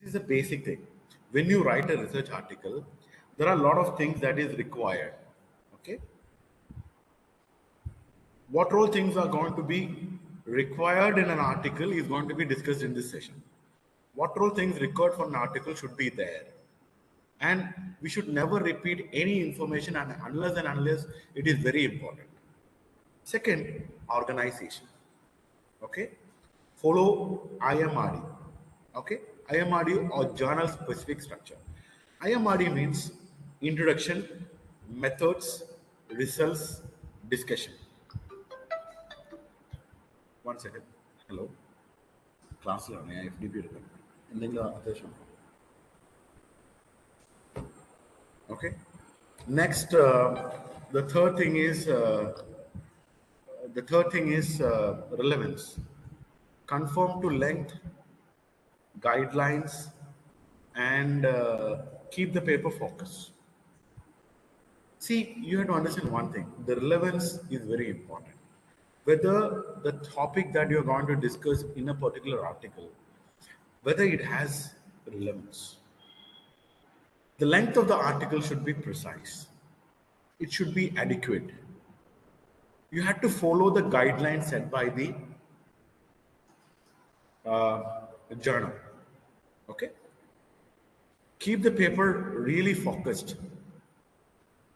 is a basic thing. When you write a research article, there are a lot of things that is required. Okay, what all things are going to be required in an article is going to be discussed in this session. What all things required for an article should be there, and we should never repeat any information unless it is very important. Second, organization. Okay, follow IMRD. Okay, IMRD or journal specific structure. IMRD means introduction, methods, results, discussion. One second. Hello. Class FDP. Okay. Next, the third thing is relevance. Conform to length, guidelines, and keep the paper focused. See, you have to understand one thing. The relevance is very important. Whether the topic that you're going to discuss in a particular article, whether it has relevance. The length of the article should be precise. It should be adequate. You have to follow the guidelines set by the journal. Okay? Keep the paper really focused.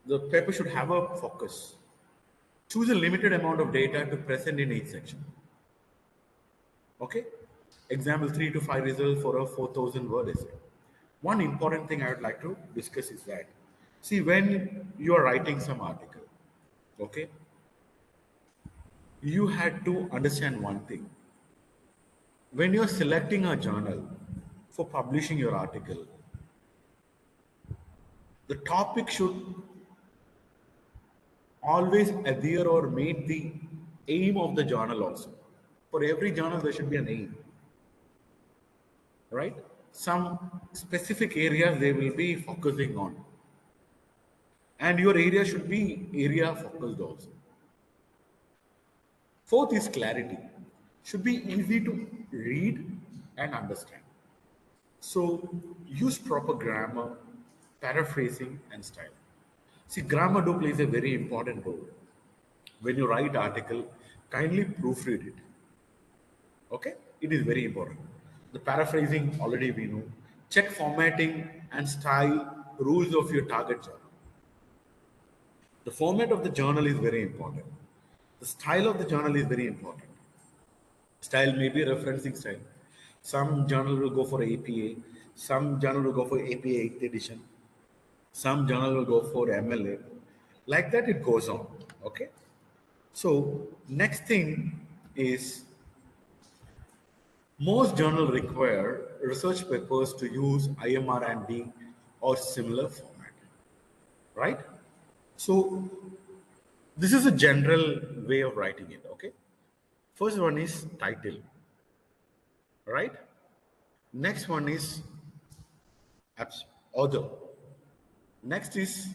The paper should have a focus. Choose a limited amount of data to present in each section. Okay? Example 3 to 5 results for a 4,000 word essay. One important thing I would like to discuss is that, see, when you are writing some article, okay, you had to understand one thing. When you're selecting a journal for publishing your article, the topic should always adhere or meet the aim of the journal also. For every journal, there should be an aim, right? Some specific areas they will be focusing on. And your area should be area focused also. Fourth is clarity. Should be easy to read and understand. So use proper grammar, paraphrasing, and style. See, grammar do plays a very important role. When you write article, kindly proofread it. Okay? It is very important. The paraphrasing already we know. Check formatting and style rules of your target journal. The format of the journal is very important. The style of the journal is very important. Style may be referencing style. Some journal will go for APA, some journal will go for APA 8th edition, some journal will go for MLA. Like that it goes on. Okay. So next thing is most journal require research papers to use IMR and D or similar format. Right? So this is a general way of writing it. Okay. First one is title. Right? Next one is author. Next is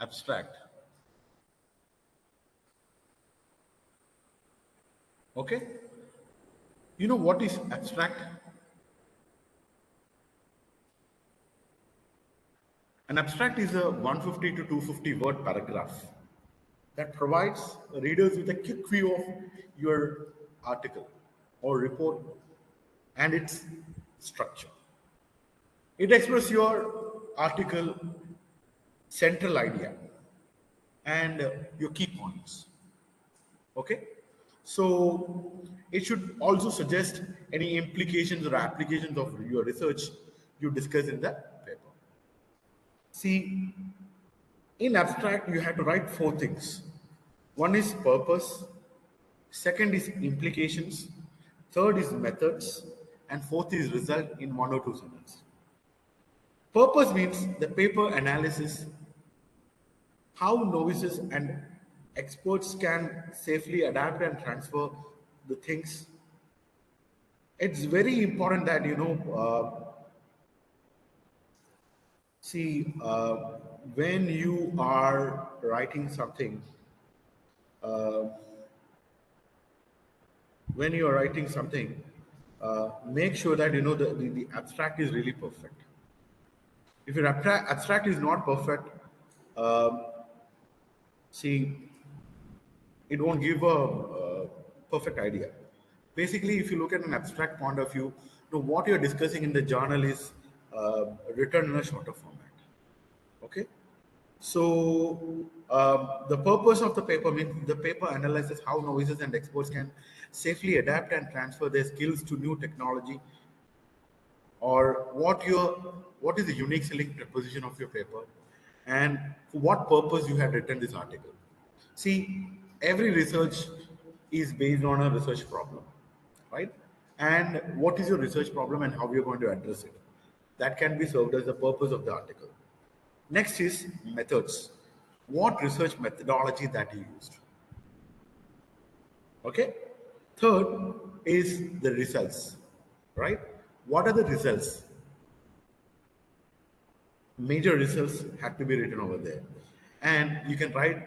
abstract. Okay? You know what is abstract? An abstract is a 150 to 250 word paragraph that provides readers with a quick view of your article or report and its structure. It expresses your article central idea and your key points. Okay? So it should also suggest any implications or applications of your research you discuss in the paper. See, in abstract, you have to write four things. One is purpose, second is implications, third is methods, and fourth is result in one or two sentences. Purpose means the paper analysis, how novices and experts can safely adapt and transfer the things. It's very important that when you are writing something, uh, when you are writing something, make sure that the abstract is really perfect. If your abstract is not perfect, um, see, it won't give a perfect idea. Basically, if you look at an abstract point of view, what you're discussing in the journal is written in a shorter format. Okay. So the purpose of the paper means the paper analyzes how novices and experts can safely adapt and transfer their skills to new technology, or what is the unique selling proposition of your paper, and for what purpose you have written this article. See, every research is based on a research problem, right? And what is your research problem and how you're going to address it, that can be served as the purpose of the article. Next is methods. What research methodology that you used. Okay. Third is the results, right? What are the results? Major results have to be written over there. And you can write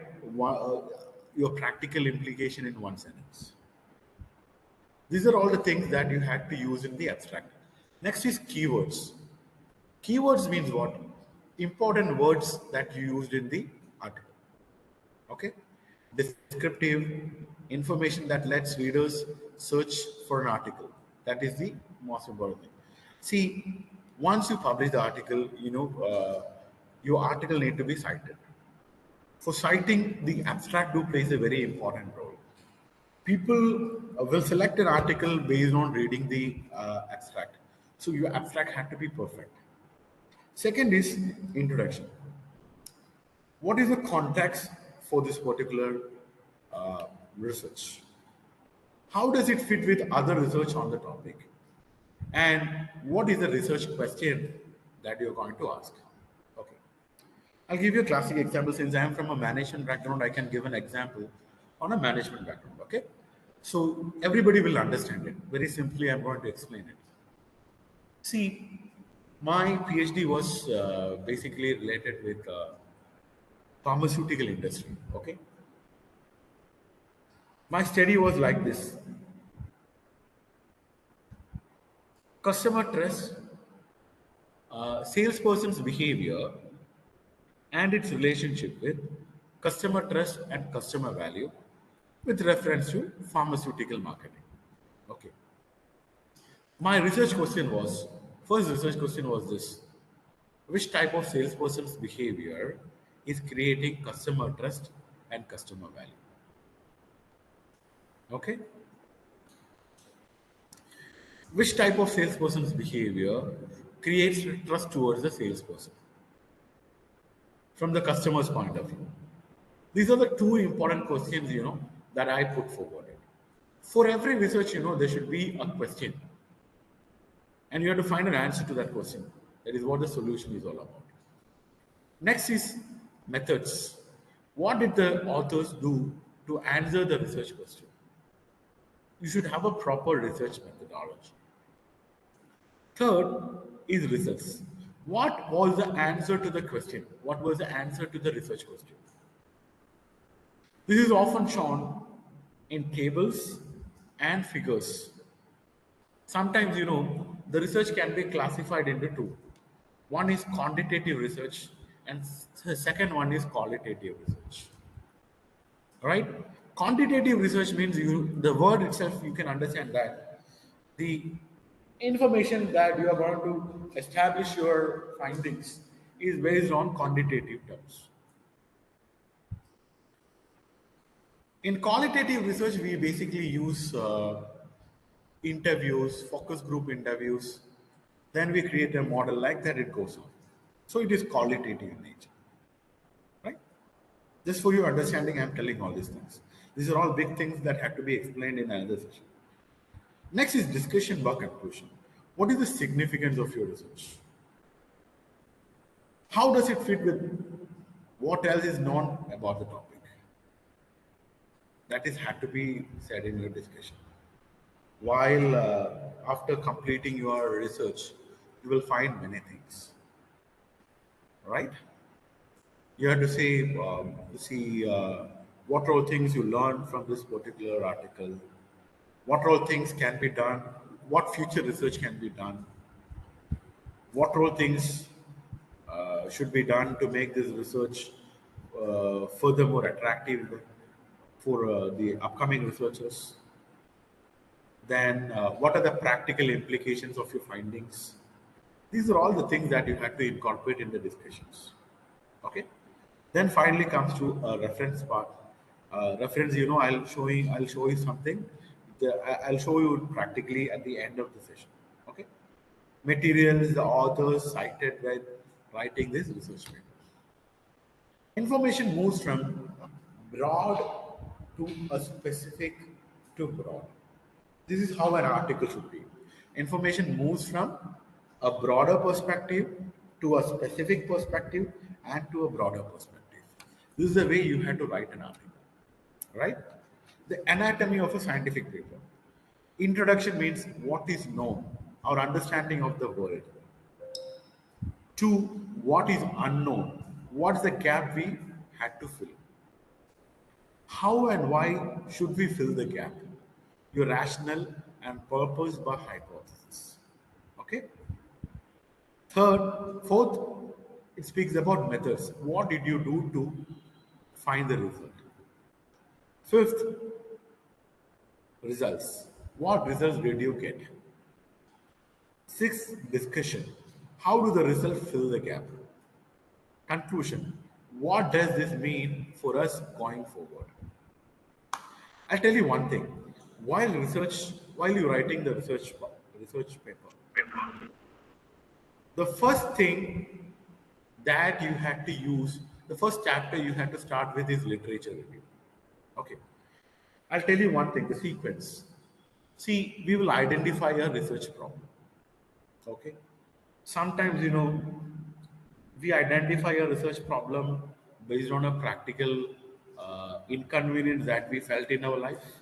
your practical implication in one sentence. These are all the things that you had to use in the abstract. Next is keywords. Keywords means what? Important words that you used in the article. Okay? Descriptive information that lets readers search for an article. That is the most important thing. See, once you publish the article, your article need to be cited. For citing, the abstract do plays a very important role. People will select an article based on reading the abstract. So your abstract had to be perfect. Second is introduction. What is the context for this particular research? How does it fit with other research on the topic? And what is the research question that you're going to ask? Okay. I'll give you a classic example. Since I am from a management background, I can give an example on a management background. Okay. So everybody will understand it. Very simply, I'm going to explain it. See, my PhD was basically related with pharmaceutical industry. Okay. My study was like this: customer trust, salesperson's behavior, and its relationship with customer trust and customer value with reference to pharmaceutical marketing. Okay. My research question was, first research question was this: which type of salesperson's behavior is creating customer trust and customer value? Okay. Which type of salesperson's behavior creates trust towards the salesperson from the customer's point of view? These are the two important questions, that I put forward. For every research, there should be a question. And you have to find an answer to that question. That is what the solution is all about. Next is methods. What did the authors do to answer the research question? You should have a proper research methodology. Third is results. What was the answer to the question? What was the answer to the research question? This is often shown in tables and figures. Sometimes, the research can be classified into two. One is quantitative research, and the second one is qualitative research. Right? Quantitative research means the word itself, you can understand that the information that you are going to establish your findings is based on quantitative terms. In qualitative research, we basically use interviews, focus group interviews. Then we create a model like that, it goes on. So it is qualitative in nature. Right? Just for your understanding, I'm telling all these things. These are all big things that have to be explained in another session. Next is discussion by conclusion. What is the significance of your research? How does it fit with what else is known about the topic? That is had to be said in your discussion. While after completing your research, you will find many things. Right? You have to say, what all things you learned from this particular article, what all things can be done what future research can be done, what role things should be done to make this research furthermore attractive for the upcoming researchers. Then, what are the practical implications of your findings? These are all the things that you have to incorporate in the discussions. Okay. Then finally comes to a reference part. Reference, I'll show you something. I'll show you practically at the end of the session. Okay. Materials the authors cited when writing this research paper. Information moves from broad to a specific to broad. This is how an article should be. Information moves from a broader perspective to a specific perspective and to a broader perspective. This is the way you have to write an article, right? The anatomy of a scientific paper. Introduction means what is known, our understanding of the world. Two, what is unknown, what's the gap we had to fill. How and why should we fill the gap? Your rational and purpose by hypothesis. Okay. Fourth, it speaks about methods. What did you do to find the result? Fifth, results. What results did you get? Sixth, discussion. How do the results fill the gap? Conclusion. What does this mean for us going forward? I'll tell you one thing. While you're writing the research paper, the first thing that you had to use, the first chapter you had to start with is literature review. Okay. I'll tell you one thing, the sequence. See, we will identify a research problem. Okay. Sometimes, we identify a research problem based on a practical inconvenience that we felt in our life.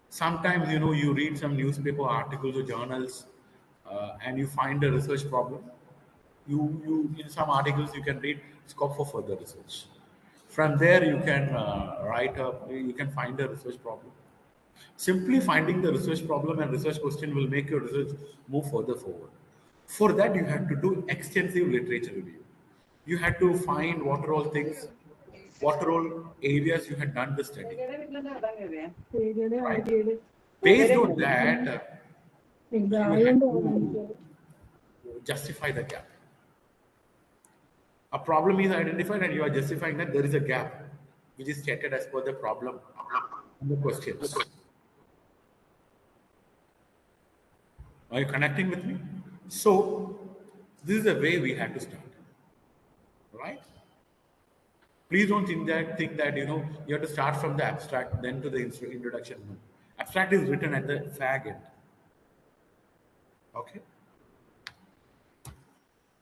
Sometimes, you read some newspaper articles or journals and you find a research problem. You in some articles you can read scope for further research. From there, you can you can find a research problem. Simply finding the research problem and research question will make your research move further forward. For that, you have to do extensive literature review. You had to find what are all things, what are all areas you had done the study. Right? Based on that, you had to justify the gap. A problem is identified and you are justifying that there is a gap which is stated as per the problem and the questions. Are you connecting with me? So, this is the way we have to start. Right? Please don't think that you have to start from the abstract, then to the introduction. No. Abstract is written at the fag end. Okay.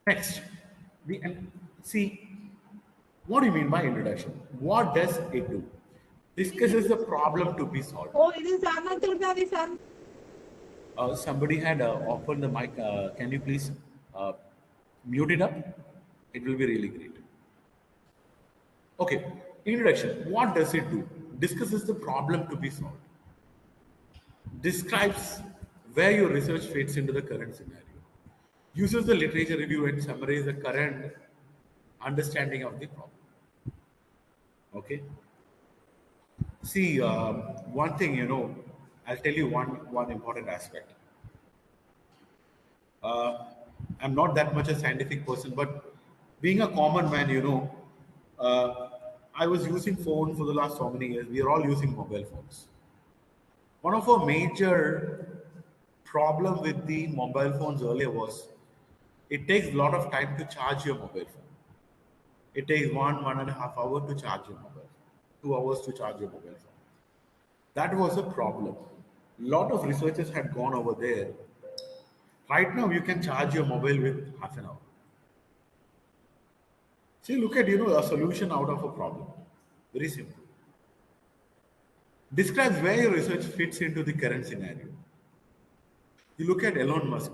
Next, see, what do you mean by introduction? What does it do? Discusses the problem to be solved. Oh, it is Somebody had opened the mic. Can you please mute it up? It will be really great. Okay, introduction. What does it do? Discusses the problem to be solved. Describes where your research fits into the current scenario. Uses the literature review and summarizes the current understanding of the problem. Okay. See, one thing, I'll tell you one important aspect. I'm not that much a scientific person, but being a common man, I was using phone for the last so many years. We are all using mobile phones. One of our major problem with the mobile phones earlier was it takes a lot of time to charge your mobile phone. It takes 1.5 hours to charge your mobile phone, 2 hours to charge your mobile phone. That was a problem. A lot of researchers had gone over there. Right now, you can charge your mobile with half an hour. See, look at a solution out of a problem. Very simple. Describes where your research fits into the current scenario. You look at Elon Musk.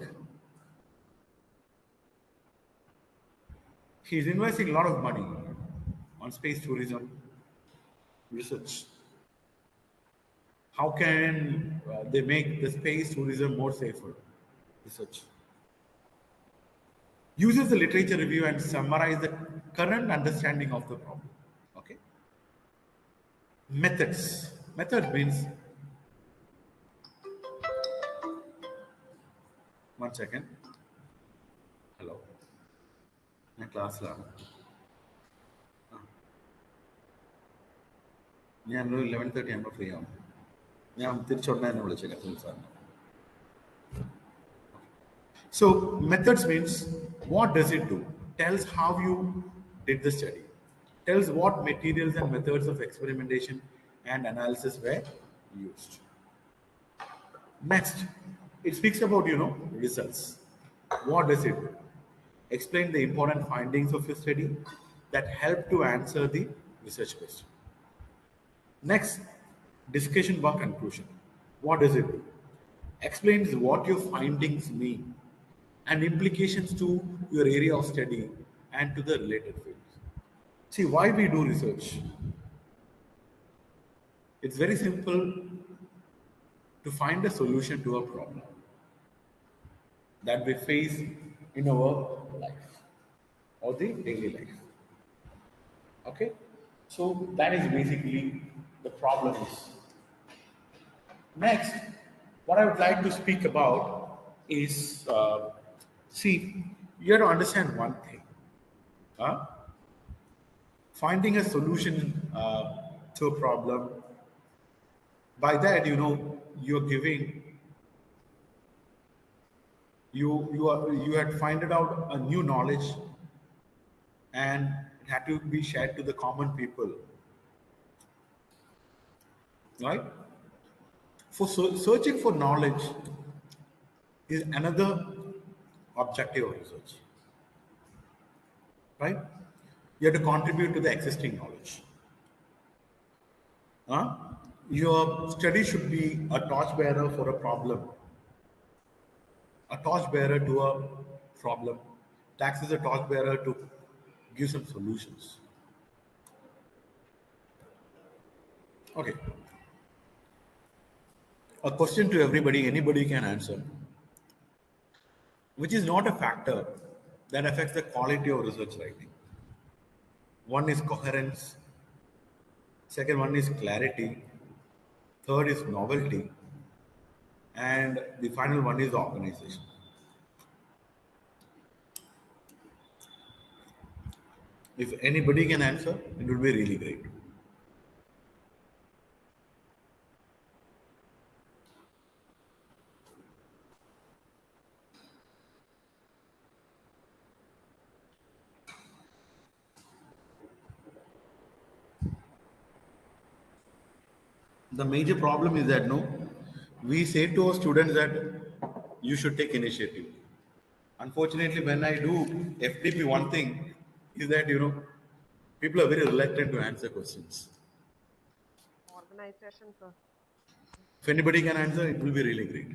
He's investing a lot of money on space tourism research. How can they make the space tourism more safer? Research. Uses the literature review and summarize the current understanding of the problem. Okay. Methods. Method means, one second. Hello. My class learn. ഞാൻ 11:30 ആകുമ്പോൾ free ആവും. ഞാൻ തിരിച്ചുടനെ എന്നെ വിളിച്ചേക്കാം സാറിന്. So methods means, what does it do? Tells how you did the study. Tells what materials and methods of experimentation and analysis were used. Next, it speaks about, results. What does it do? Explain the important findings of your study that help to answer the research question. Next, discussion about conclusion. What does it do? Explains what your findings mean and implications to your area of study and to the related fields. See, why we do research? It's very simple to find a solution to a problem that we face in our life or the daily life. Okay? So that is basically the problem is. Next, what I would like to speak about is, see, you have to understand one thing. Finding a solution to a problem, by that, you're giving, you had finded out a new knowledge and it had to be shared to the common people. Right? For searching for knowledge is another objective of research. Right? You have to contribute to the existing knowledge. Your study should be a torchbearer for a problem. A torchbearer to a problem. It acts as a torchbearer to give some solutions. Okay. A question to everybody, anybody can answer. Which is not a factor that affects the quality of research writing. One is coherence. Second one is clarity. Third is novelty. And the final one is organization. If anybody can answer, it would be really great. The major problem is that we say to our students that you should take initiative. Unfortunately, when I do FDP, one thing is that people are very reluctant to answer questions. Organization, sir. If anybody can answer, it will be really great.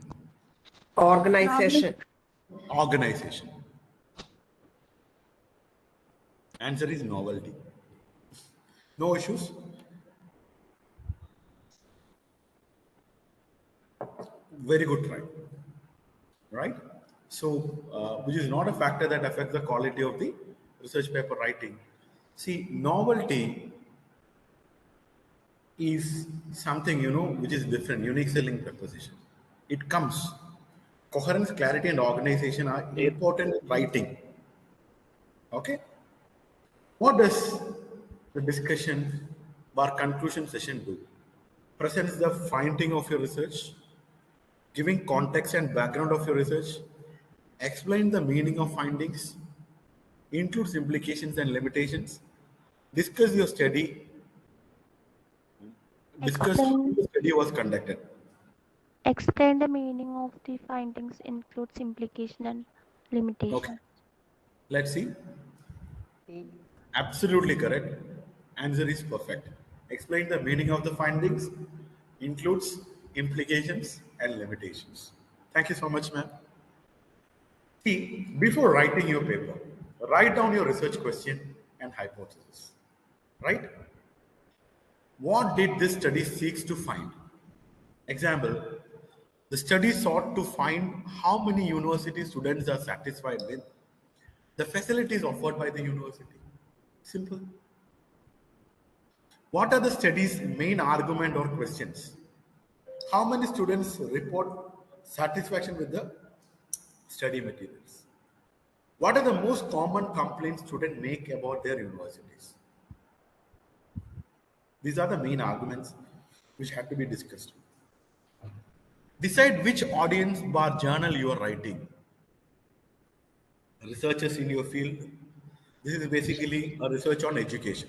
Organization. Organization. Answer is novelty. No issues? Very good try. Right? So, which is not a factor that affects the quality of the research paper writing. See, novelty is something, which is different, unique selling proposition. It comes. Coherence, clarity, and organization are important in writing. Okay? What does the discussion or conclusion session do? Presents the finding of your research, giving context and background of your research, explain the meaning of findings, includes implications and limitations, discuss your study, discuss how the study was conducted. Explain the meaning of the findings, includes implication and limitation. Okay. Let's see. Absolutely correct. Answer is perfect. Explain the meaning of the findings, includes implications and limitations. Thank you so much, ma'am. See, before writing your paper, write down your research question and hypothesis. Right? What did this study seeks to find? Example, the study sought to find how many university students are satisfied with the facilities offered by the university. Simple. What are the study's main argument or questions? How many students report satisfaction with the study materials? What are the most common complaints students make about their universities? These are the main arguments which have to be discussed. Decide which audience bar journal you are writing. Researchers in your field. This is basically a research on education.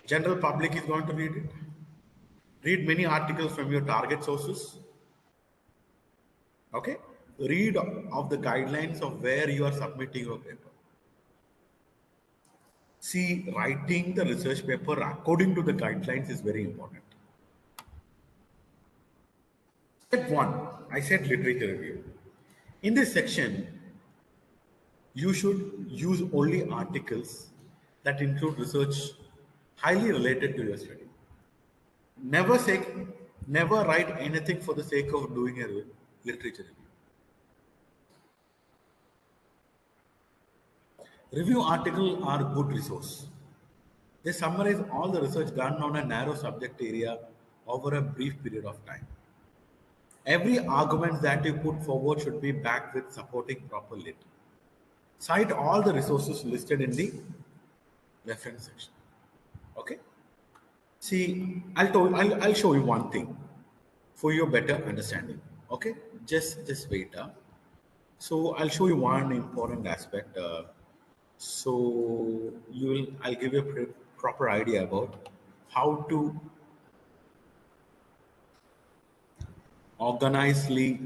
General public is going to read it. Read many articles from your target sources. Okay. Read of the guidelines of where you are submitting your paper. See, writing the research paper according to the guidelines is very important. Step one, I said literature review. In this section, you should use only articles that include research highly related to your study. Never say, never write anything for the sake of doing a literature review. Review articles are good resource. They summarize all the research done on a narrow subject area over a brief period of time. Every argument that you put forward should be backed with supporting proper lit. Cite all the resources listed in the reference section. Okay. See, I'll show you one thing for your better understanding. Okay. Just wait. So I'll show you one important aspect. So I'll give you a proper idea about how to organizedly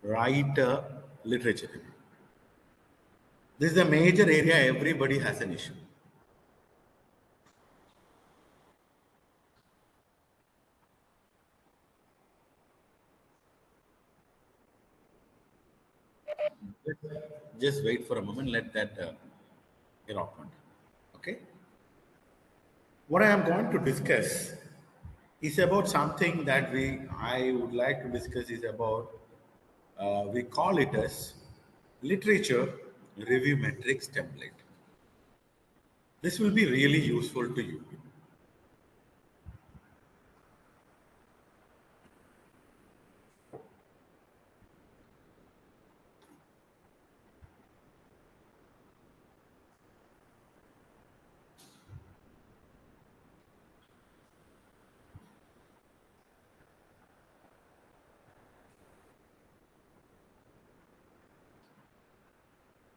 write a literature review. This is a major area everybody has an issue. Just wait for a moment, let that get opened. Okay. What I am going to discuss is about something that I would like to discuss is about, we call it as literature review metrics template. This will be really useful to you.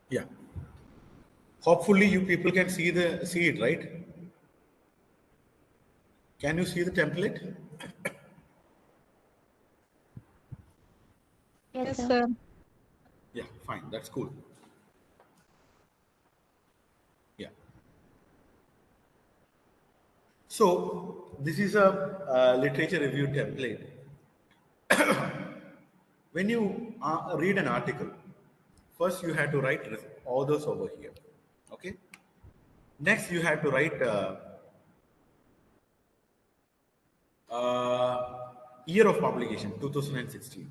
Yeah. Hopefully you people can see it, right? Can you see the template? Yes, Yes, sir. sir. Yeah, fine. That's cool. Yeah. So this is a literature review template. When you read an article, first you have to write authors over here. Okay. Next, you have to write year of publication, 2016.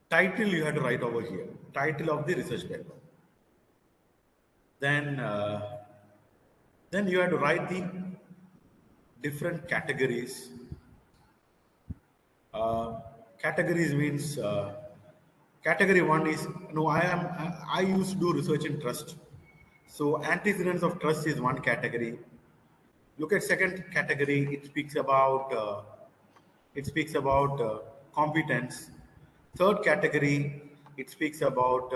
Title you have to write over here. Title of the research paper. Then, then you have to write the different categories. Categories means category one is no. I used to do research in trust. So antecedents of trust is one category. Look at second category. It speaks about competence. Third category, it speaks about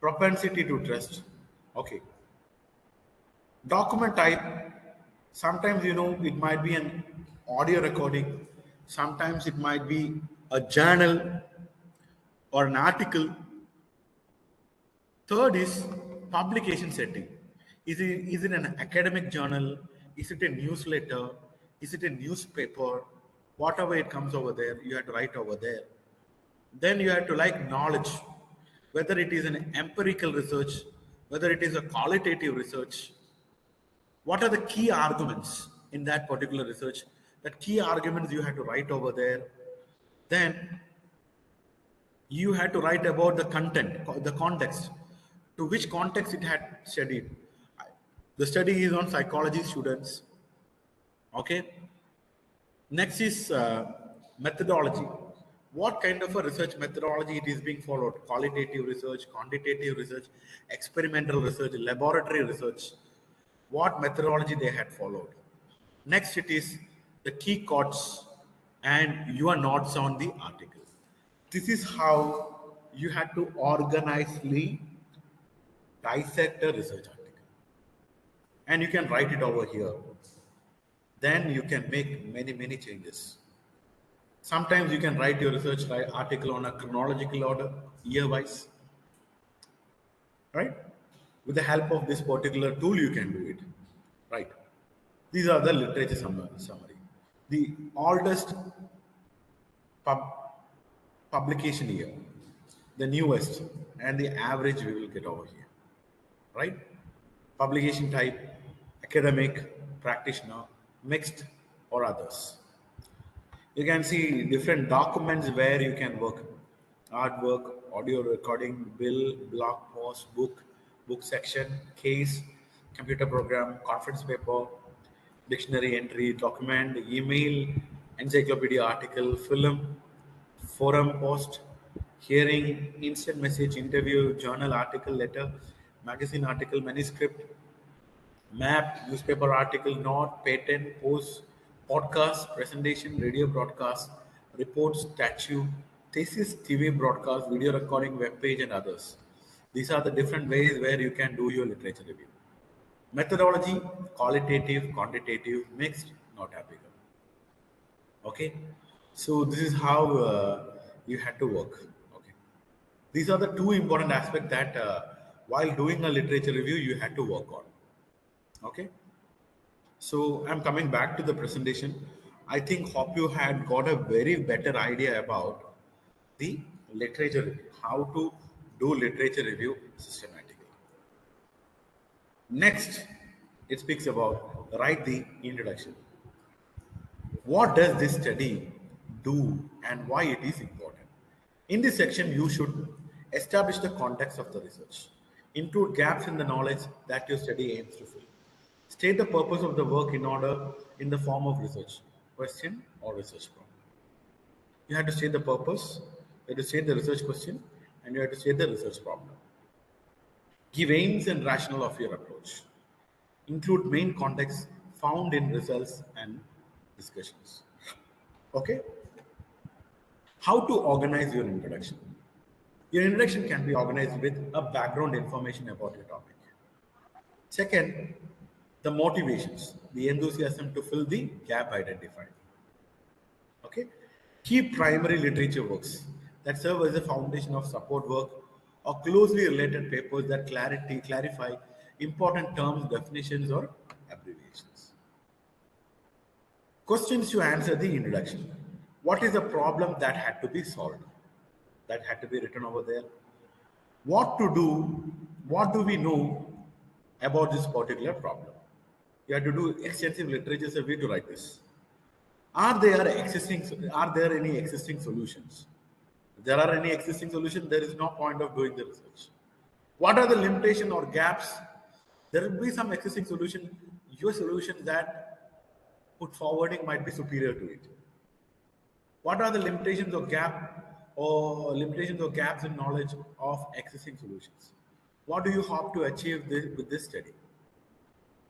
propensity to trust. Okay. Document type. Sometimes it might be an audio recording. Sometimes it might be a journal or an article. Third is publication setting. Is it an academic journal? Is it a newsletter? Is it a newspaper? Whatever it comes over there, you have to write over there. Then you have to like knowledge, whether it is an empirical research, whether it is a qualitative research. What are the key arguments in that particular research, that key arguments you had to write over there. Then you had to write about the content, the context, to which context it had studied. The study is on psychology students. Okay. Next is methodology. What kind of a research methodology it is being followed? Qualitative research, quantitative research, experimental research, laboratory research. What methodology they had followed. Next, it is the key quotes and your notes on the article. This is how you had to organizedly dissect a research article. And you can write it over here. Then you can make many changes. Sometimes you can write your research article on a chronological order, year-wise, right? With the help of this particular tool, you can do it, right? These are the literature summary. The oldest publication year, the newest, and the average we will get over here, right? Publication type, academic, practitioner, mixed, or others. You can see different documents where you can work. Artwork, audio recording, bill, blog post, book section, case, computer program, conference paper, dictionary entry, document, email, encyclopedia article, film, forum post, hearing, instant message, interview, journal article, letter, magazine article, manuscript, map, newspaper article, note, patent, post, podcast, presentation, radio broadcast, report, statue, thesis, TV broadcast, video recording, web page, and others. These are the different ways where you can do your literature review. Methodology, qualitative, quantitative, mixed, not applicable. Okay, so this is how you had to work. Okay, these are the two important aspects that while doing a literature review you had to work on. Okay, so I'm coming back to the presentation. I think hope you had got a very better idea about the literature review, how to do literature review systematically. Next, it speaks about write the introduction. What does this study do and why it is important? In this section, you should establish the context of the research, include gaps in the knowledge that your study aims to fill. State the purpose of the work in order in the form of research, question or research problem. You have to state the purpose, you have to state the research question, and you have to state the research problem. Give aims and rationale of your approach. Include main context found in results and discussions. Okay? How to organize your introduction? Your introduction can be organized with a background information about your topic. Second, the motivations, the enthusiasm to fill the gap identified. Okay? Key primary literature works that serve as a foundation of support work or closely related papers that clarify important terms, definitions, or abbreviations. Questions to answer the introduction. What is the problem that had to be solved? That had to be written over there. What to do? What do we know about this particular problem? You have to do extensive literature survey to write this. Are there any existing solutions? If there are any existing solutions, there is no point of doing the research. What are the limitations or gaps? There will be some existing solution. Your solution that put forwarding might be superior to it. What are the limitations or gaps in knowledge of existing solutions? What do you hope to achieve with this study?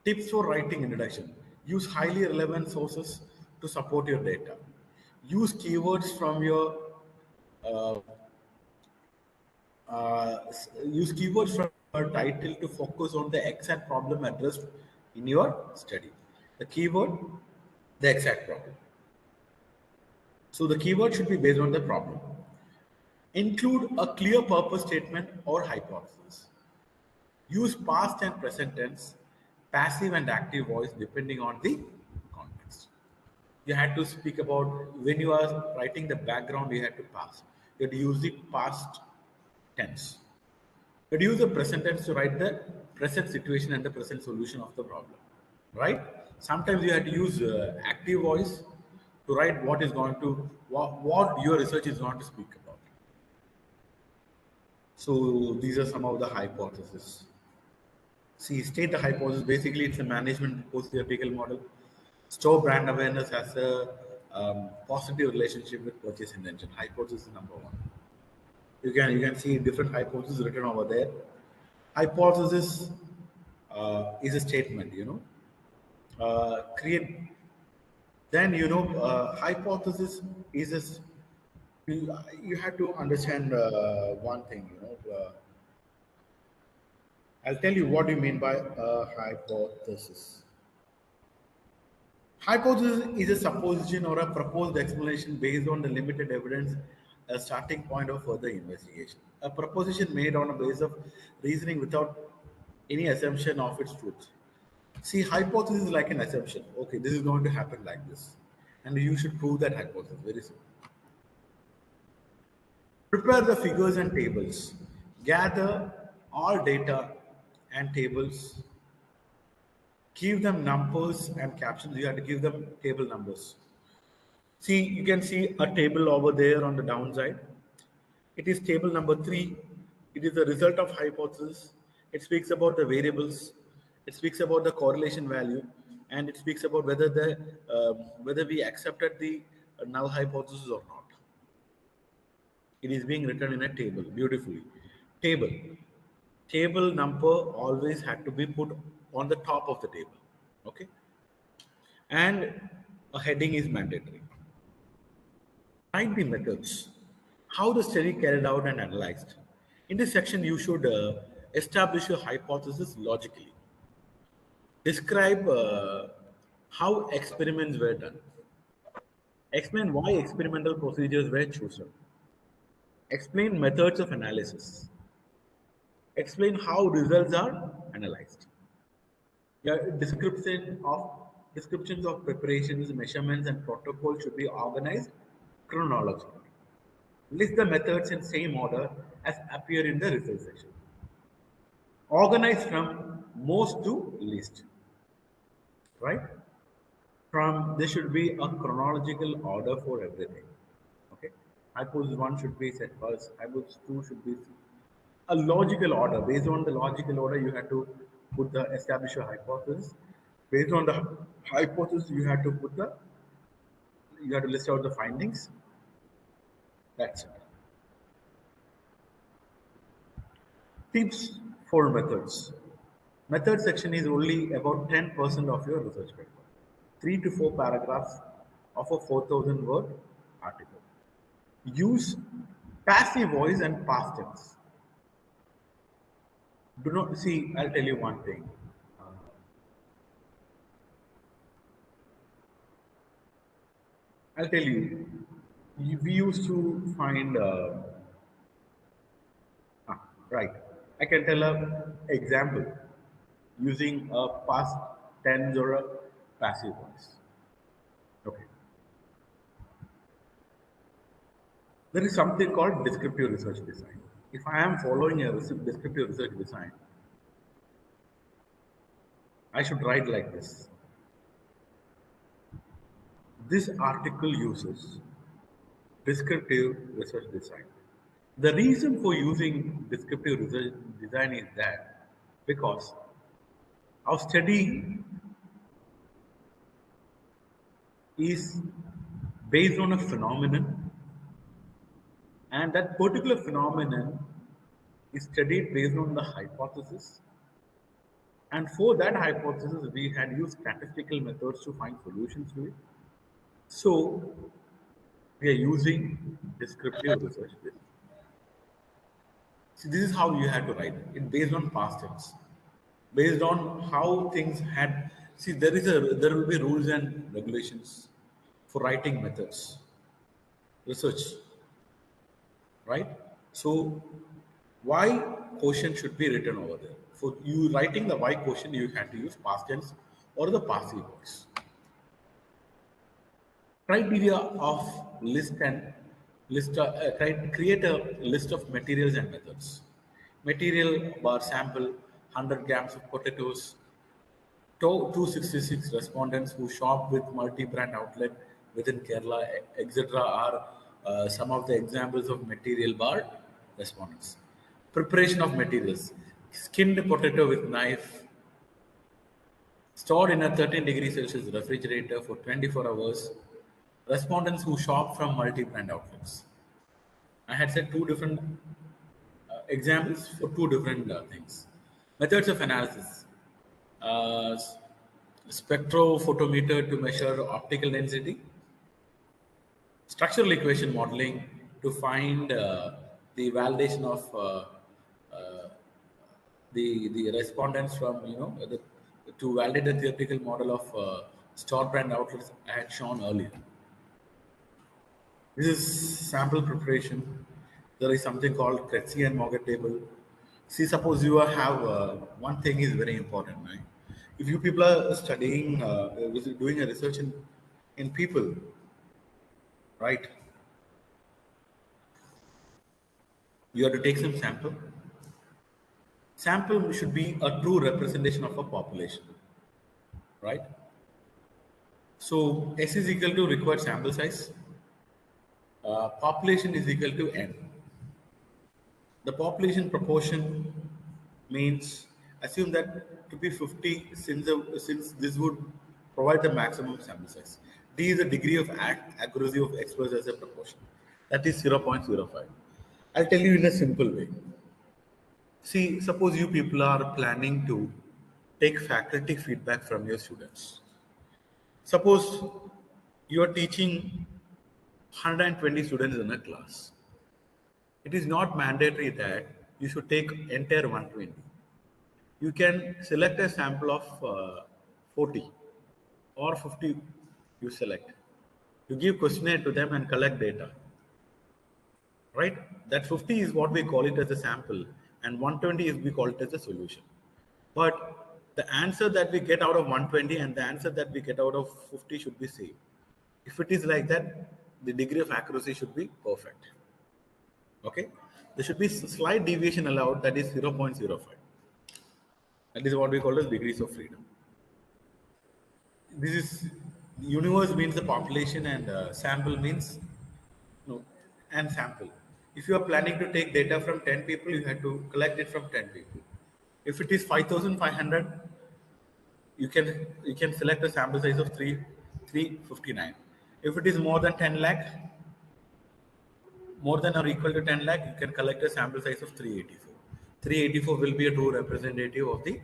Tips for writing introduction. Use highly relevant sources to support your data. Use keywords from your title to focus on the exact problem addressed in your study. The keyword, the exact problem. So the keyword should be based on the problem. Include a clear purpose statement or hypothesis. Use past and present tense, passive and active voice depending on the context. You had to speak about when you are writing the background, you had to pass. You had to use the past tense. You had to use the present tense to write the present situation and the present solution of the problem. Right? Sometimes you have to use active voice to write what is going to what your research is going to speak about. So these are some of the hypotheses. See, state the hypothesis. Basically, it's a management post-theoretical model. Store brand awareness has a positive relationship with purchase intention. Hypothesis number one. You can see different hypotheses written over there. Hypothesis is a statement. Create. Then hypothesis is you have to understand one thing. I'll tell you what do you mean by hypothesis. Hypothesis is a supposition or a proposed explanation based on the limited evidence, a starting point of further investigation. A proposition made on a basis of reasoning without any assumption of its truth. See, hypothesis is like an assumption. Okay, this is going to happen like this. And you should prove that hypothesis. Very simple. Prepare the figures and tables. Gather all data and tables. Give them numbers and captions. You have to give them table numbers. See, you can see a table over there on the downside. It is table number 3. It is the result of hypothesis. It speaks about the variables. It speaks about the correlation value, and it speaks about whether we accepted the null hypothesis or not. It is being written in a table beautifully. Table. Table number always had to be put on the top of the table. Okay. And a heading is mandatory. Write the methods. How the study carried out and analyzed. In this section, you should establish your hypothesis logically. Describe how experiments were done. Explain why experimental procedures were chosen. Explain methods of analysis. Explain how results are analyzed. Yeah, descriptions of preparations, measurements, and protocols should be organized chronologically. List the methods in same order as appear in the result section. Organize from most to least. Right? There should be a chronological order for everything. Okay. Hypothesis 1 should be set first. Hypothesis 2 should be a logical order. Based on the logical order, you have to establish your hypothesis. Based on the hypothesis, you have to list out the findings. That's it. Tips for methods. Method section is only about 10% of your research paper. 3 to 4 paragraphs of a 4,000 word article. Use passive voice and past tense. Do not see, I'll tell you one thing. I'll tell you, we used to find, right, I can tell an example using a past tense or a passive voice. Okay. There is something called descriptive research design. If I am following a descriptive research design, I should write like this. This article uses descriptive research design. The reason for using descriptive research design is that because our study is based on a phenomenon, and that particular phenomenon is studied based on the hypothesis. And for that hypothesis, we had used statistical methods to find solutions to it. So we are using descriptive research. See, this is how you have to write it based on past tense, based on how things had. See, there will be rules and regulations for writing methods, research, right? So, why question should be written over there. For you writing the why question, you have to use past tense or the passive voice. Criteria of create a list of materials and methods. Material bar sample 100 grams of potatoes, 266 respondents who shop with multi-brand outlet within Kerala, etc., are some of the examples of material bar respondents. Preparation of materials: skinned potato with knife, stored in a 13 degrees Celsius refrigerator for 24 hours. Respondents who shop from multi-brand outlets. I had said two different examples for two different things. Methods of analysis: uh, spectrophotometer to measure optical density, structural equation modeling to find the validation of uh, the respondents from to validate the theoretical model of store brand outlets I had shown earlier. This is sample preparation. There is something called Kretzi and Morgan table. See, suppose you have one thing is very important, right? If you people are studying, doing a research in people, right? You have to take some sample. Sample should be a true representation of a population, right? So S is equal to required sample size. Population is equal to N. The population proportion means assume that to be 50 since this would provide the maximum sample size. D is the degree of accuracy of expressed as a proportion. That is 0.05. I'll tell you in a simple way. See, suppose you people are planning to take faculty feedback from your students. Suppose you are teaching 120 students in a class. It is not mandatory that you should take entire 120. You can select a sample of 40 or 50 you select. You give questionnaire to them and collect data. Right? That 50 is what we call it as a sample and 120 is we call it as a solution. But the answer that we get out of 120 and the answer that we get out of 50 should be same. If it is like that, the degree of accuracy should be perfect. Okay? There should be slight deviation allowed, that is 0.05. That is what we call as degrees of freedom. This is universe means the population and sample means no and sample. If you are planning to take data from 10 people, you have to collect it from 10 people. If it is 5,500, you can select a sample size of 359. If it is more than 10 lakh, more than or equal to 10 lakh, you can collect a sample size of 384. 384 will be a true representative of the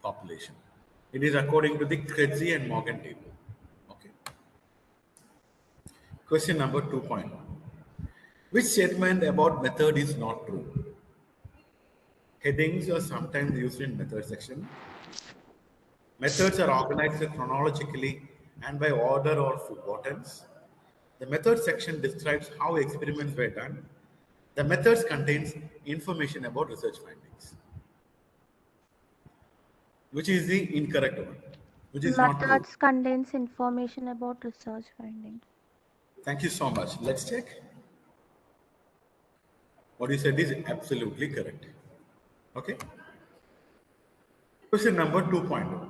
population. It is according to the Kretzi and Morgan table. Okay. Question number 2.1. Which statement about method is not true? Headings are sometimes used in method section. Methods are organized chronologically and by order or importance. The method section describes how experiments were done. The methods contains information about research findings. Which is the incorrect one? Which is not true? Methods contains information about research findings. Thank you so much. Let's check. What you said is absolutely correct. Okay. Question number 2.0.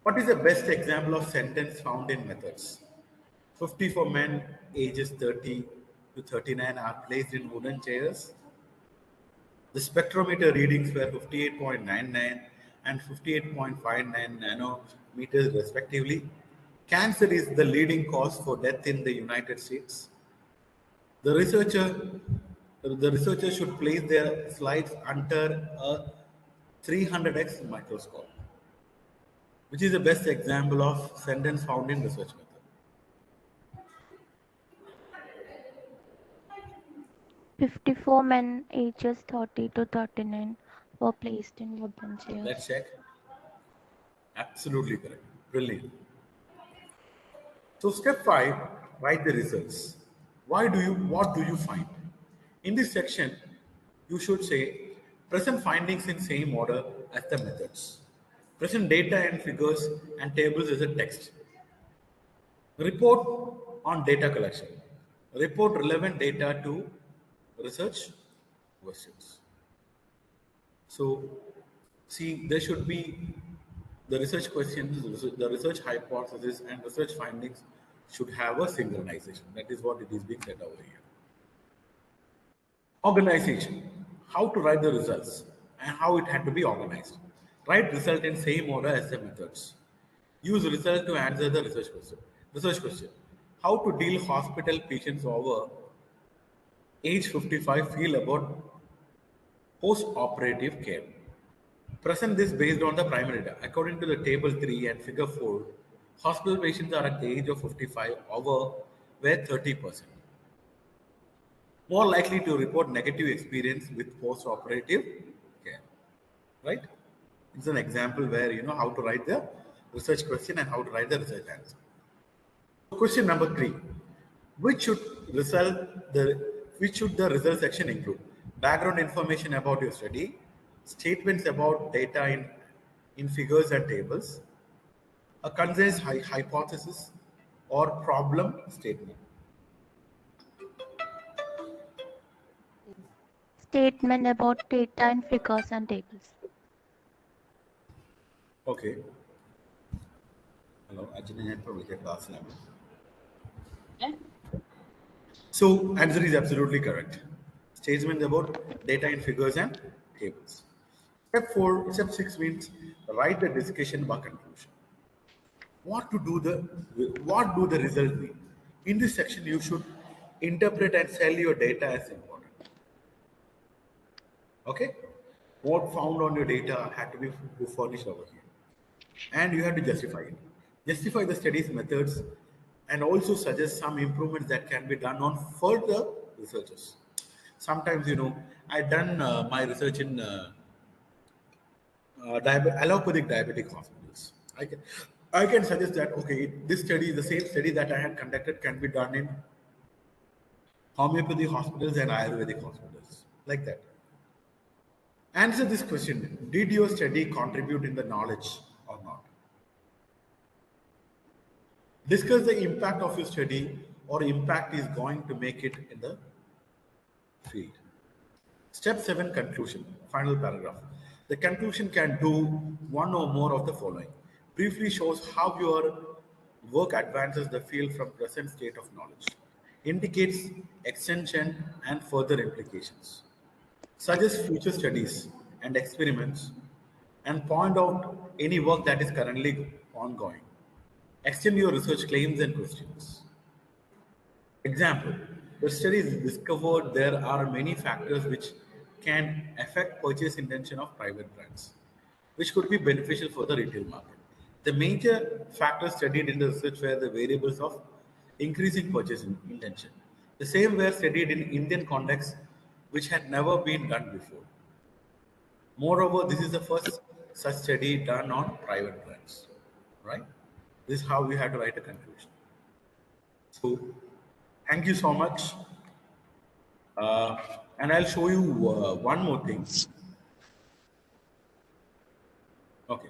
What is the best example of sentence found in methods? 50 for men ages 30 to 39 are placed in wooden chairs. The spectrometer readings were 58.99 and 58.59 nanometers respectively. Cancer is the leading cause for death in the United States. The researcher should place their slides under a 300x microscope. Which is the best example of sentence found in research method? 54 men ages 30 to 39 were placed in wooden chairs. Let's check. Absolutely correct. Brilliant. So step 5, write the results. What do you find? In this section, you should say present findings in same order as the methods. Present data and figures and tables as a text. Report on data collection. Report relevant data to research questions. So, see, there should be the research questions, the research hypothesis, and research findings should have a synchronization. That is what it is being said over here. Organization, how to write the results and how it had to be organized. Write result in same order as the methods. Use result to answer the research question. Research question, how to deal hospital patients over age 55 feel about post-operative care. Present this based on the primary data. According to the table 3 and figure 4, hospital patients are at the age of 55 over where 30%. More likely to report negative experience with post-operative care, right? It's an example where you know how to write the research question and how to write the research answer. Question number 3, which should result the which should the result section include? Background information about your study, statements about data in figures and tables, a concise hypothesis, or problem statement. Statement about data and figures and tables. Okay. Hello, Ajay probably class now. So answer is absolutely correct. Statement about data in figures and tables. Step 6 means write the discussion by conclusion. What do the result mean? In this section, you should interpret and sell your data as important. Okay? What found on your data had to be furnished over here. And you have to justify it. Justify the study's methods and also suggest some improvements that can be done on further researches. Sometimes, you know, I done my research in allopathic diabetic hospitals. I can suggest that, okay, this study, the same study that I had conducted can be done in homeopathy hospitals and Ayurvedic hospitals, like that. Answer this question. Did your study contribute in the knowledge or not? Discuss the impact of your study or impact is going to make it in the field. Step 7, conclusion, final paragraph. The conclusion can do one or more of the following. Briefly shows how your work advances the field from present state of knowledge. Indicates extension and further implications. Suggests future studies and experiments and point out any work that is currently ongoing. Extend your research claims and questions. Example, the studies discovered there are many factors which can affect purchase intention of private brands, which could be beneficial for the retail market. The major factors studied in the research were the variables of increasing purchase intention. The same were studied in Indian context, which had never been done before. Moreover, this is the first such study done on private brands, right? This is how we had to write a conclusion. So, thank you so much. And I'll show you one more thing. Okay.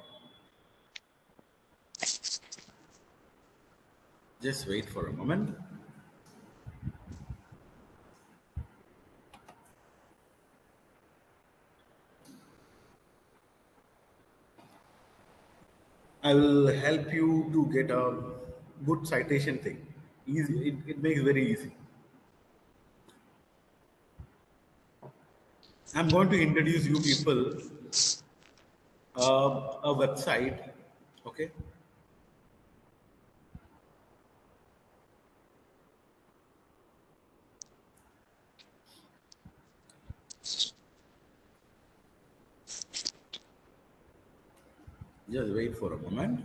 Just wait for a moment. I will help you to get a good citation thing. Easy. It makes very easy. I'm going to introduce you people a website. Okay. Just wait for a moment.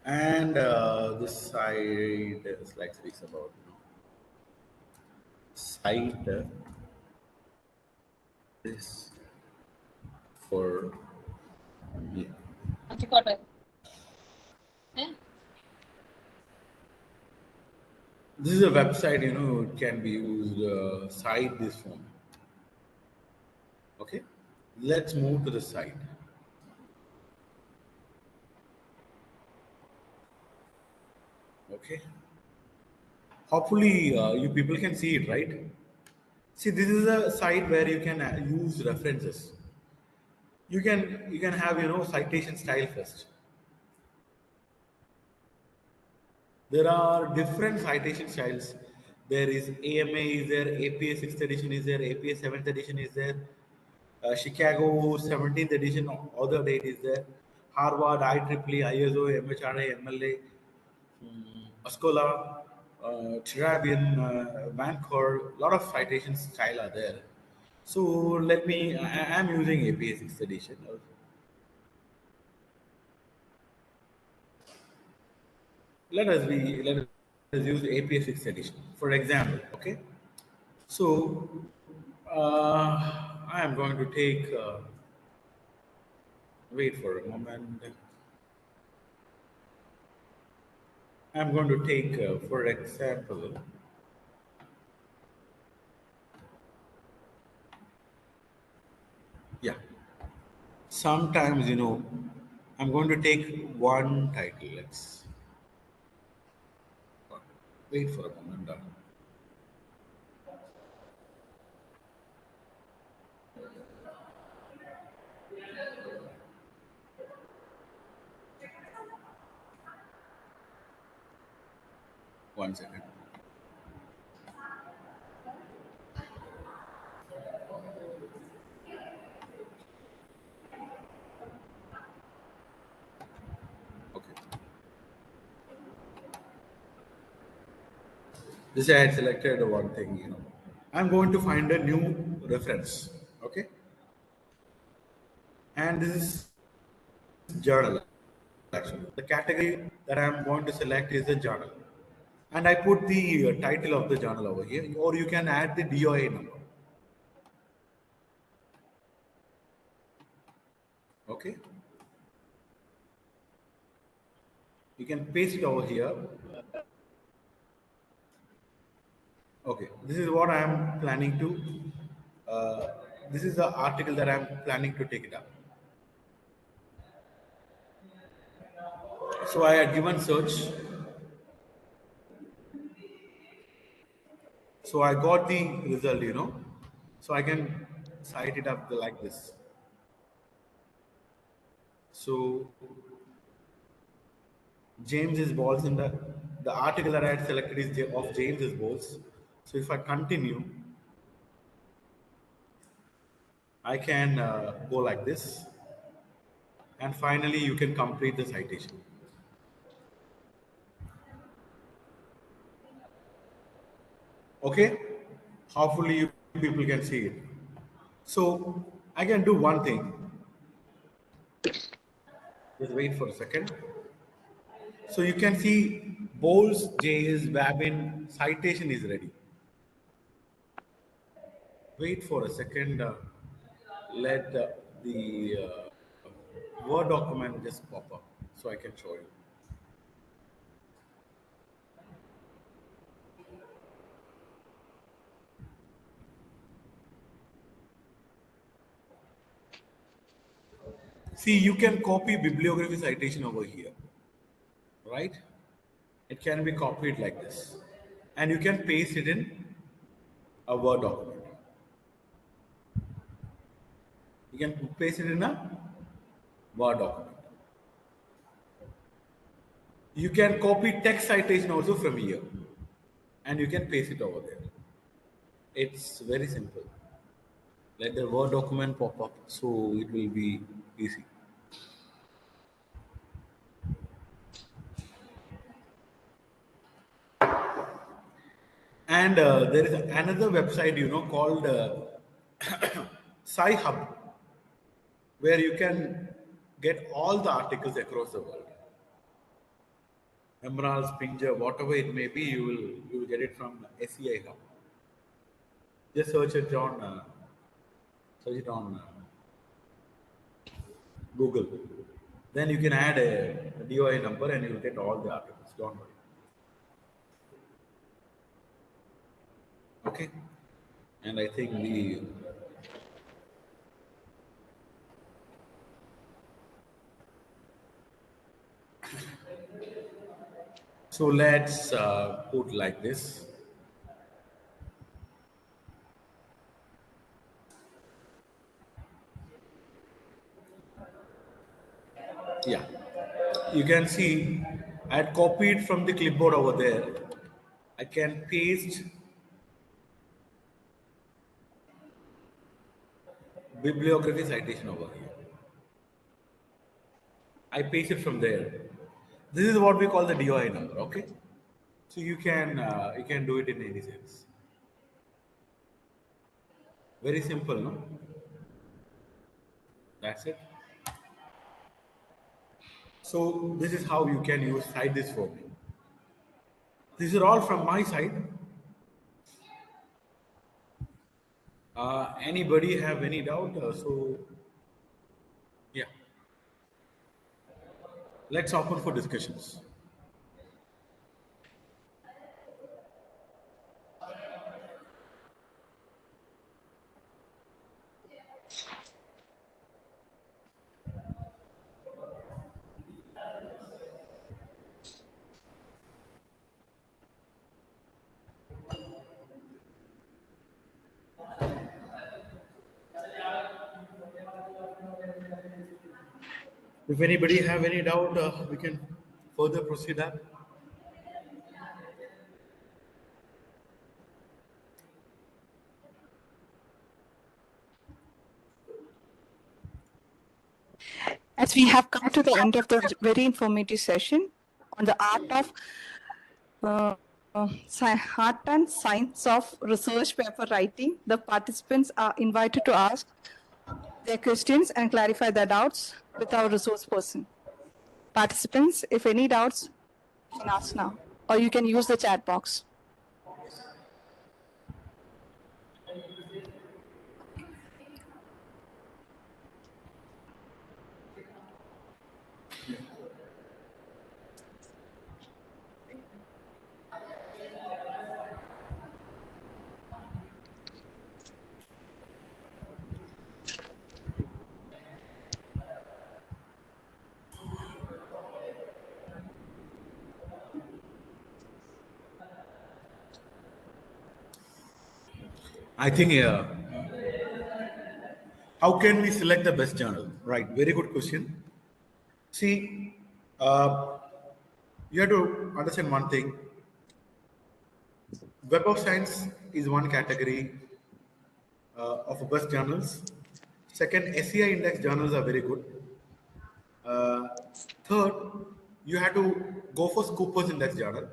And this side slide speaks about site is for yeah. This is a website, you know, it can be used cite this form. Okay, Let's move to the side. Okay. Hopefully, you people can see it, right? See, this is a site where you can use references. You can have citation style first. There are different citation styles. There is AMA is there, APA 6th edition is there, APA 7th edition is there, Chicago 17th edition other date is there, Harvard, IEEE, ISO, MHRA, MLA, Ascola, Tirabian, Vancouver, a lot of citation style are there. So I'm using APA 6th edition. Let us use APA 6th edition for example. Okay. So I am going to take, wait for a moment. I'm going to take, for example, yeah, sometimes, I'm going to take one title. Let's wait for a moment. One second. Okay. This I had selected one thing. I'm going to find a new reference. Okay. And this is journal actually. The category that I'm going to select is a journal. And I put the title of the journal over here, or you can add the DOI number. Okay. You can paste it over here. Okay. This is what I am planning to. This is the article that I'm planning to take it up. So I had given search. So I got the result. So I can cite it up like this. So James's balls in the article that I had selected is of James's balls. So if I continue, I can go like this, and finally you can complete the citation. Okay, hopefully you people can see it. So I can do one thing. Just wait for a second. So you can see Bowles, J's, Babin citation is ready. Wait for a second. Let the Word document just pop up so I can show you. See, you can copy bibliography citation over here, right? It can be copied like this, and you can paste it in a Word document. You can paste it in a Word document. You can copy text citation also from here, and you can paste it over there. It's very simple. Let the Word document pop up so it will be easy. And there is another website, called Sci-Hub, where you can get all the articles across the world. Emeralds, Pinja, whatever it may be, you will get it from SEI Hub. Just search it on Google. Then you can add a DOI number and you will get all the articles. Don't worry. Okay. And I think So let's put like this. Yeah, you can see I had copied from the clipboard over there. I can paste bibliography citation over here. I paste it from there. This is what we call the DOI number. Okay, so you can do it in any sense. Very simple, no? That's it. So this is how you can use cite this for me. These are all from my side. Anybody have any doubt? Yeah, let's open for discussions. If anybody have any doubt, we can further proceed that. As we have come to the end of the very informative session on the art and science of research paper writing, the participants are invited to ask their questions and clarify their doubts with our resource person. Participants, if any doubts, you can ask now, or you can use the chat box. I think how can we select the best journal? Right, very good question. See, you have to understand one thing. Web of Science is one category of best journals. Second, SCI index journals are very good. Third, you have to go for Scoopers Index journal.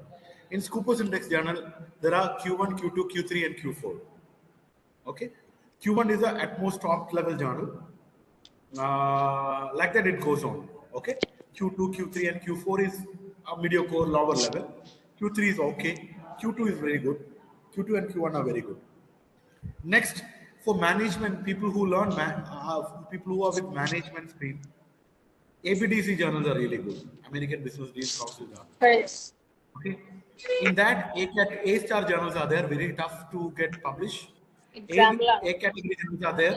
In Scoopers Index journal, there are Q1, Q2, Q3, and Q4. Okay, Q1 is the at most top level journal. Like that, it goes on. Okay, Q2, Q3, and Q4 is a mediocre lower level. Q3 is okay. Q2 is very good. Q2 and Q1 are very good. Next, for management, people who learn, people who are with management stream, ABDC journals are really good. American Business Deals Council journal. Yes. Okay. In that, A star journals are there, very tough to get published. Example A category journals are there.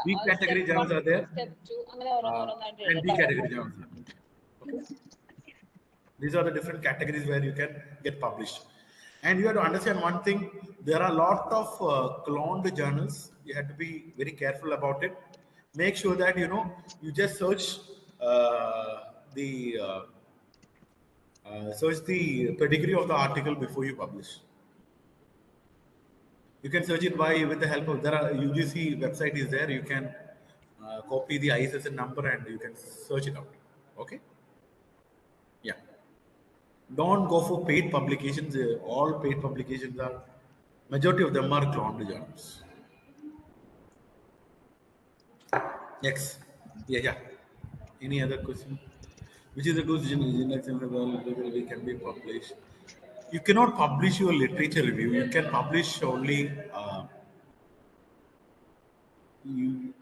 B category journals are there. And D category journals are there. Okay. These are the different categories where you can get published. And you have to understand one thing, there are a lot of cloned journals. You have to be very careful about it. Make sure that, you just search the pedigree of the article before you publish. You can search it with the help of, there are UGC website is there. You can copy the ISSN number and you can search it out. Okay. Yeah. Don't go for paid publications. All paid publications are, majority of them are cloned journals. Next. Yeah. Any other question? Which is a good index we can be published. You cannot publish your literature review. You can publish only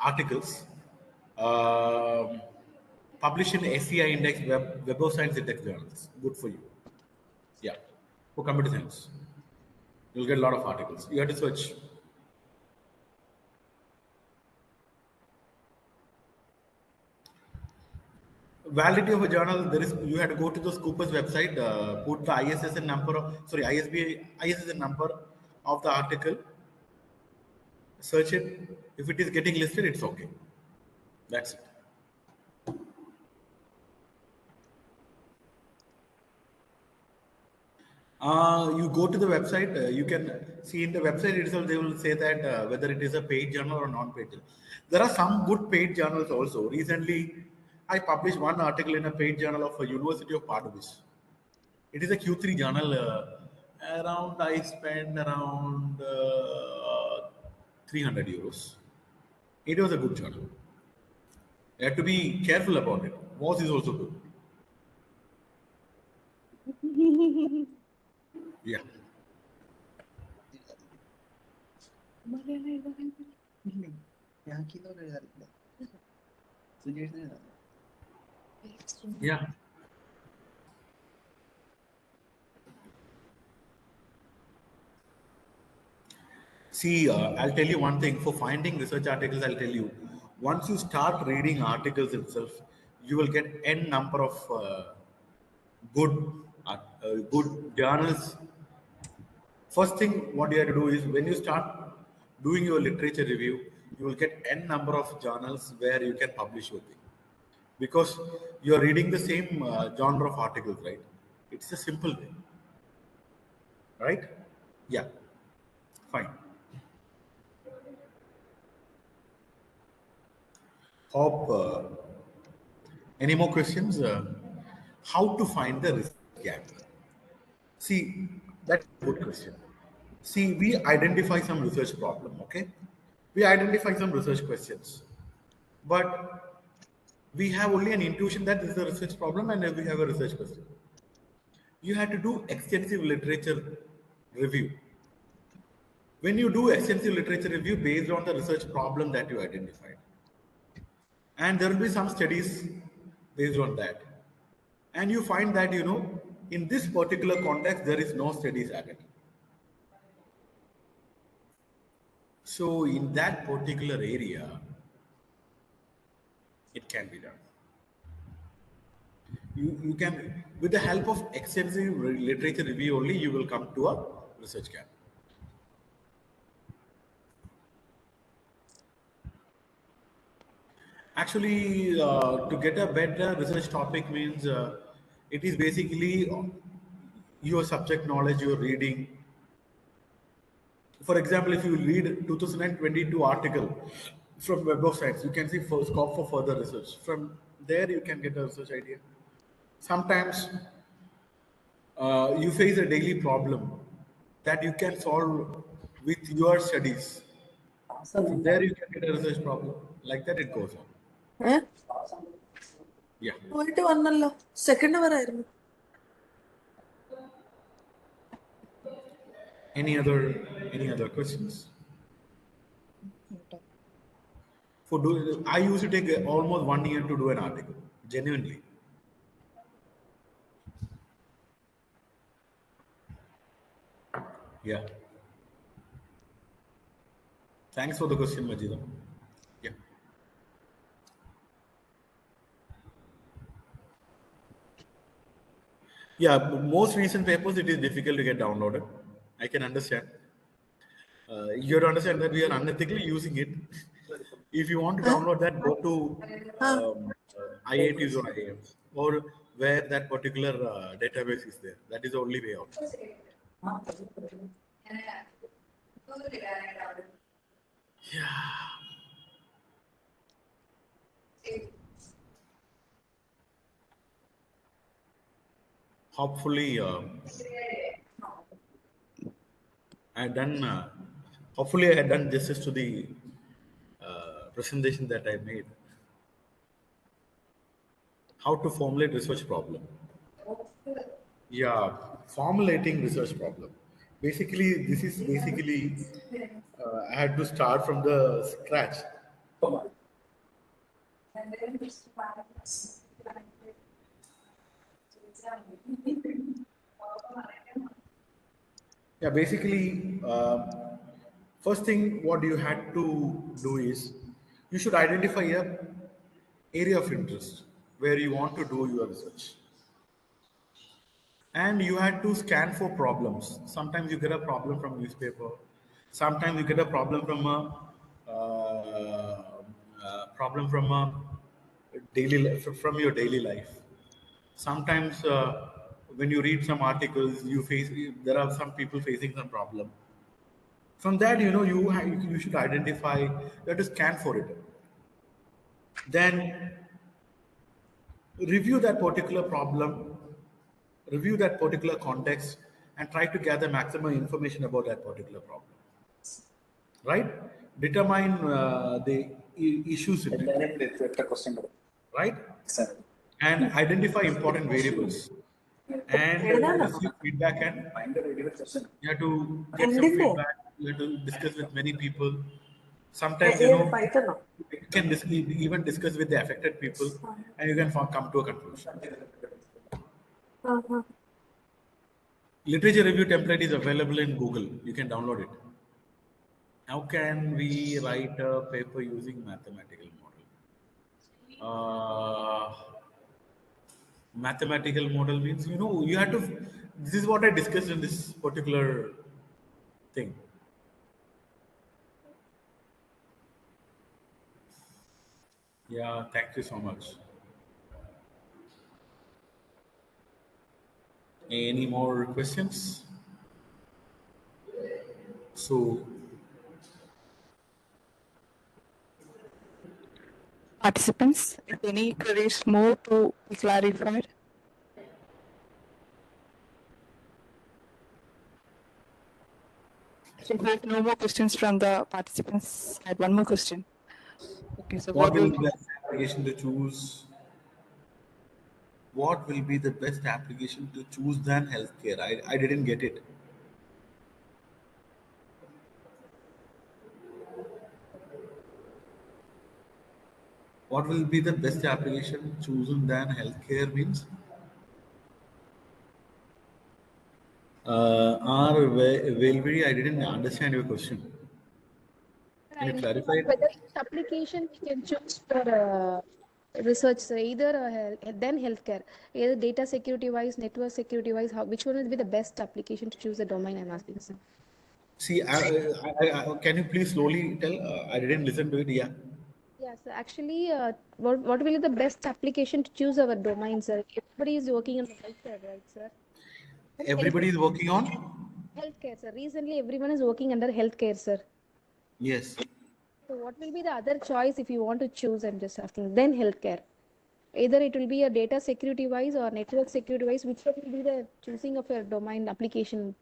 articles. Publish in SCI index, Web of Science index journals. Good for you. Yeah. For computer science. You'll get a lot of articles. You have to search. Validity of a journal, there is, you have to go to the Scoopers website, put the ISSN number of, sorry, ISSN number of the article, search it. If it is getting listed, it's okay. That's it. You go to the website, you can see in the website itself, they will say that whether it is a paid journal or non-paid journal. There are some good paid journals also. Recently, I published one article in a paid journal of a University of Pardubice. It is a Q3 journal. I spent around 300 euros. It was a good journal. You have to be careful about it. Was is also good. Yeah. Yeah. See, I'll tell you one thing. For finding research articles, I'll tell you. Once you start reading articles itself, you will get n number of good good journals. First thing, what you have to do is when you start doing your literature review, you will get n number of journals where you can publish your thing, because you are reading the same genre of articles, right? It's a simple way, right? Yeah, fine. Hope. Any more questions? How to find the risk gap? See, that's a good question. See, we identify some research problem, okay? We identify some research questions, but we have only an intuition that this is a research problem and we have a research question. You have to do extensive literature review. When you do extensive literature review based on the research problem that you identified, and there will be some studies based on that, and you find that in this particular context there is no studies added, so in that particular area it can be done. You can, with the help of extensive literature review only, you will come to a research gap. Actually, to get a better research topic means it is basically your subject knowledge, your reading. For example, if you read 2022 article from Web of Science, you can see for scope for further research. From there, you can get a research idea. Sometimes you face a daily problem that you can solve with your studies. From there, you can get a research problem. Like that, it goes on. Yeah. പോയിട്ട് വന്നല്ലോ second അവർ ആയിരുന്നു. Any other questions? I used to take almost 1 year to do an article, genuinely. Yeah. Thanks for the question, Majida. Yeah. Yeah, most recent papers, it is difficult to get downloaded. I can understand. You have to understand that we are unethically using it. If you want to download that, go to IITs or IIMs, or where that particular database is there. That is the only way out. Yeah. Hopefully, hopefully I had done justice to the presentation that I made. How to formulate research problem. Yeah, formulating research problem. Basically, this is I had to start from the scratch. Yeah, basically, first thing what you had to do is you should identify a area of interest. where you want to do your research. And you had to scan for problems. Sometimes you get a problem from newspaper. Sometimes you get a problem from a daily life, from your daily life. Sometimes when you read some articles, there are some people facing some problem. From that, you should identify. You have to scan for it. Then review that particular problem, review that particular context, and try to gather maximum information about that particular problem. Right? Determine the issues in it. Right? And identify important variables. And receive feedback, and you have to get some feedback. You have to discuss with many people. Sometimes, you can even discuss with the affected people, and you can come to a conclusion. Literature review template is available in Google. You can download it. How can we write a paper using mathematical model? Mathematical model means, you have to, this is what I discussed in this particular thing. Yeah, thank you so much. Any more questions? So, Participants, if any queries more to be clarified. So if we have no more questions from the participants, I had one more question. Okay, so what will be the best application to choose? What will be the best application to choose than healthcare? I didn't get it. What will be the best application chosen than healthcare means? Velveri, I didn't understand your question. Can you clarify it? Whether application we can choose for research, so either then healthcare, either data security wise, network security wise, which one will be the best application to choose the domain? I'm asking, sir. See, can you please slowly tell? I didn't listen to it. Yeah. Yeah, so actually, what will be the best application to choose our domain, sir? Everybody is working on healthcare, right, sir? Everybody is working on? Healthcare, sir. Recently, everyone is working under healthcare, sir. Yes. So, what will be the other choice if you want to choose? I'm just asking. Then healthcare. Either it will be a data security wise or network security wise. Which one will be the choosing of your domain application?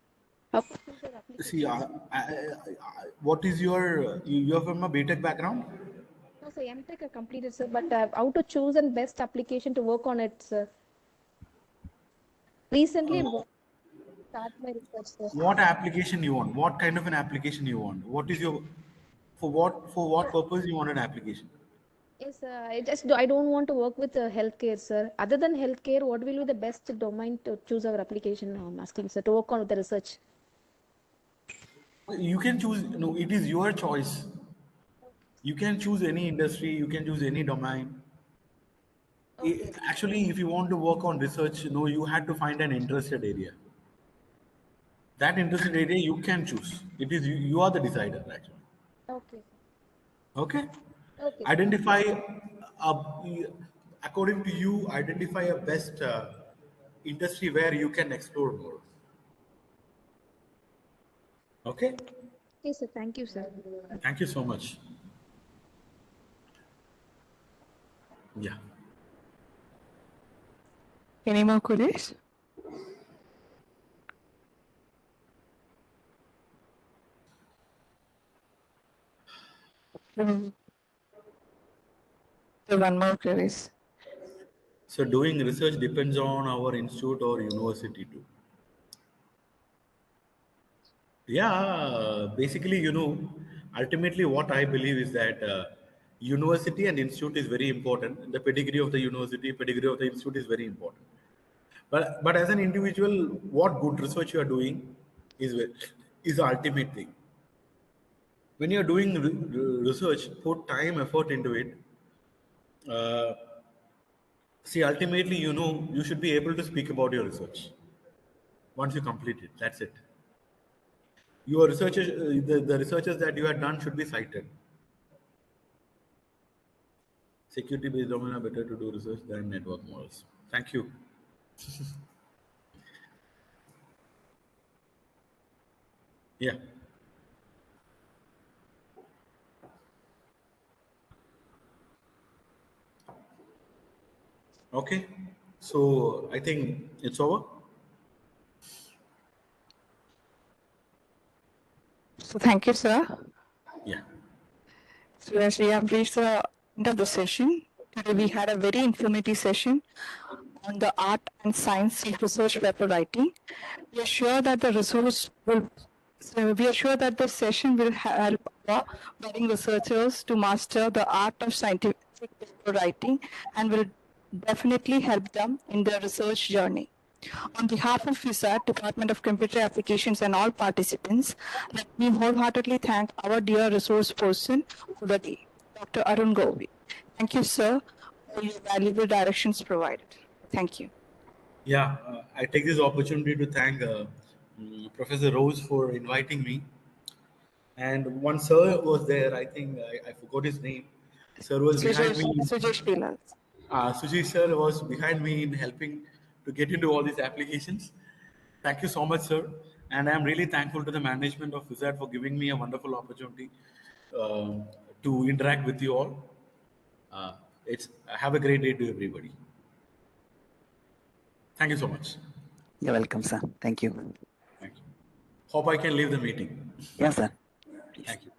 How to choose your application? See, what is you're from a BTech background? No, sir. MTech I completed, sir. But how to choose and best application to work on it, sir? Recently, start my research, sir. What application you want? What kind of an application you want? What is your, for what purpose you want an application? Yes, I don't want to work with healthcare, sir. Other than healthcare, what will be the best domain to choose our application? I'm asking, sir, to work on the research. You can choose, no, it is your choice. You can choose any industry, you can choose any domain. Actually, if you want to work on research, you had to find an interested area. That interested area you can choose. It is you are the decider, actually. Okay. Okay? Okay. Identify, according to you, identify a best industry where you can explore more. Okay? Okay, sir. Thank you, sir. Thank you so much. Yeah. Any more queries? So one more queries. So doing research depends on our institute or university too. Yeah, basically, ultimately what I believe is that university and institute is very important. The pedigree of the university, pedigree of the institute is very important. But as an individual, what good research you are doing is the ultimate thing. When you are doing research, put time, effort into it. See, ultimately, you should be able to speak about your research once you complete it. That's it. Your researchers, the researchers that you had done should be cited. Security-based domain are better to do research than network models. Thank you. Yeah. Okay. So I think it's over. So thank you, sir. Yeah. So as we have reached the end of the session, today we had a very informative session on the art and science of research paper writing. We are sure that the resource will, so we are sure that the session will help our budding researchers to master the art of scientific paper writing and will definitely help them in their research journey. On behalf of FISAT, Department of Computer Applications, and all participants, let me wholeheartedly thank our dear resource person for the day, Dr. Arun Gopi. Thank you, sir, for your valuable directions provided. Thank you. Yeah. I take this opportunity to thank Professor Rose for inviting me. And one sir was there. I think I forgot his name. Sir was behind me. Sujesh Pilas. Suji sir was behind me in helping to get into all these applications. Thank you so much, sir. And I'm really thankful to the management of Wizard for giving me a wonderful opportunity to interact with you all. It's have a great day to everybody. Thank you so much. You're welcome, sir. Thank you. Thank you. Hope I can leave the meeting. Yes, sir. Thank you.